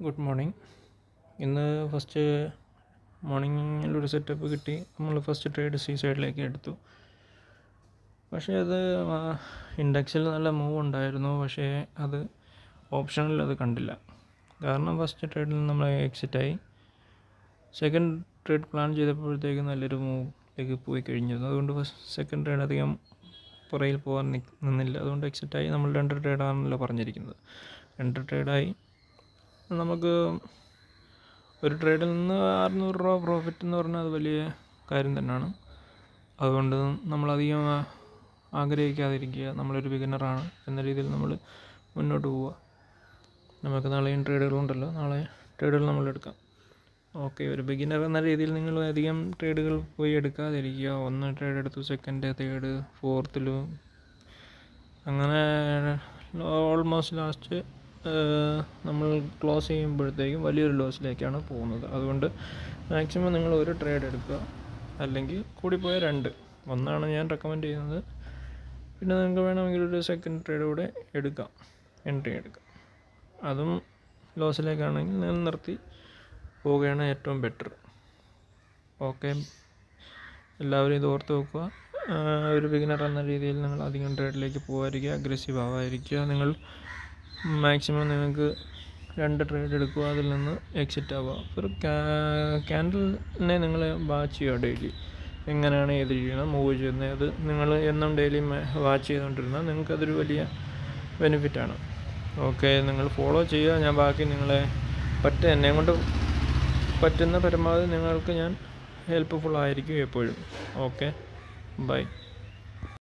Good morning. ഇന്ന് first മോർണിംഗിലൊരു setup കിട്ടി. നമ്മൾ ഫസ്റ്റ് ട്രേഡ് സി സൈഡിലേക്ക് എടുത്തു. പക്ഷേ അത് ഇൻഡെക്സിൽ നല്ല മൂവ് ഉണ്ടായിരുന്നു. പക്ഷേ അത് ഓപ്ഷനിൽ അത് കണ്ടില്ല. കാരണം ഫസ്റ്റ് ട്രേഡിൽ നമ്മൾ എക്സിറ്റായി. സെക്കൻഡ് ട്രേഡ് പ്ലാൻ ചെയ്തപ്പോഴത്തേക്ക് നല്ലൊരു മൂവിലേക്ക് പോയി കഴിഞ്ഞിരുന്നു. അതുകൊണ്ട് സെക്കൻഡ് ട്രേഡ് അധികം പുറയിൽ പോകാൻ നിന്നില്ല. അതുകൊണ്ട് എക്സിറ്റായി. നമ്മൾ 2 ട്രേഡാണല്ലോ പറഞ്ഞിരിക്കുന്നത്. 2 ട്രേഡായി. നമുക്ക് ഒരു ട്രേഡിൽ നിന്ന് 600 രൂപ പ്രോഫിറ്റ് എന്ന് പറഞ്ഞാൽ അത് വലിയ കാര്യം തന്നെയാണ്. അതുകൊണ്ട് നമ്മളധികം ആഗ്രഹിക്കാതിരിക്കുക. നമ്മളൊരു ബിഗിനറാണ് എന്ന രീതിയിൽ നമ്മൾ മുന്നോട്ട് പോവുക. നമുക്ക് നാളെയും ട്രേഡുകളുണ്ടല്ലോ, നാളെ ട്രേഡുകൾ നമ്മൾ എടുക്കാം. ഓക്കെ, ഒരു ബിഗിനർ എന്ന രീതിയിൽ നിങ്ങൾ അധികം ട്രേഡുകൾ പോയി എടുക്കാതിരിക്കുക. 1 ട്രേഡ് എടുത്തു, സെക്കൻഡ്, തേർഡ്, ഫോർത്തിലും അങ്ങനെ ഓൾമോസ്റ്റ് ലാസ്റ്റ് നമ്മൾ ക്ലോസ് ചെയ്യുമ്പോഴത്തേക്കും വലിയൊരു ലോസിലേക്കാണ് പോകുന്നത്. അതുകൊണ്ട് മാക്സിമം നിങ്ങൾ ഒരു ട്രേഡ് എടുക്കുക, അല്ലെങ്കിൽ കൂടിപ്പോയ 2. 1 ഞാൻ റെക്കമെൻഡ് ചെയ്യുന്നത്. പിന്നെ നിങ്ങൾക്ക് വേണമെങ്കിൽ ഒരു സെക്കൻഡ് ട്രേഡ് കൂടെ എടുക്കാം, എൻട്രി എടുക്കാം. അതും ലോസിലേക്കാണെങ്കിൽ നിങ്ങൾ നിർത്തി പോവുകയാണ് ഏറ്റവും ബെറ്റർ. ഓക്കെ, എല്ലാവരും ഇത് ഓർത്ത് വെക്കുക. ഒരു ബിഗിനർ എന്ന രീതിയിൽ നിങ്ങൾ അധികം ട്രേഡിലേക്ക് പോകാതിരിക്കുക, അഗ്രസീവ് ആവാതിരിക്കുക. നിങ്ങൾ മാക്സിമം നിങ്ങൾക്ക് 2 ട്രേഡ് എടുക്കുക, അതിൽ നിന്ന് എക്സിറ്റ് ആവുക. ഒരു ക്യാൻഡലിനെ നിങ്ങൾ വാച്ച് ചെയ്യുക ഡെയിലി. എങ്ങനെയാണ് ഏത് ചെയ്യണം മൂവ് ചെയ്യുന്നത്, അത് നിങ്ങൾ എന്നും ഡെയിലി വാച്ച് ചെയ്തുകൊണ്ടിരുന്നാൽ നിങ്ങൾക്കതൊരു വലിയ ബെനിഫിറ്റാണ്. ഓക്കെ, നിങ്ങൾ ഫോളോ ചെയ്യുക. ഞാൻ ബാക്കി നിങ്ങളെ എന്നെ കൊണ്ട് പറ്റുന്ന പരമാവധി നിങ്ങൾക്ക് ഞാൻ ഹെൽപ്പ്ഫുൾ ആയിരിക്കും എപ്പോഴും. Okay, by.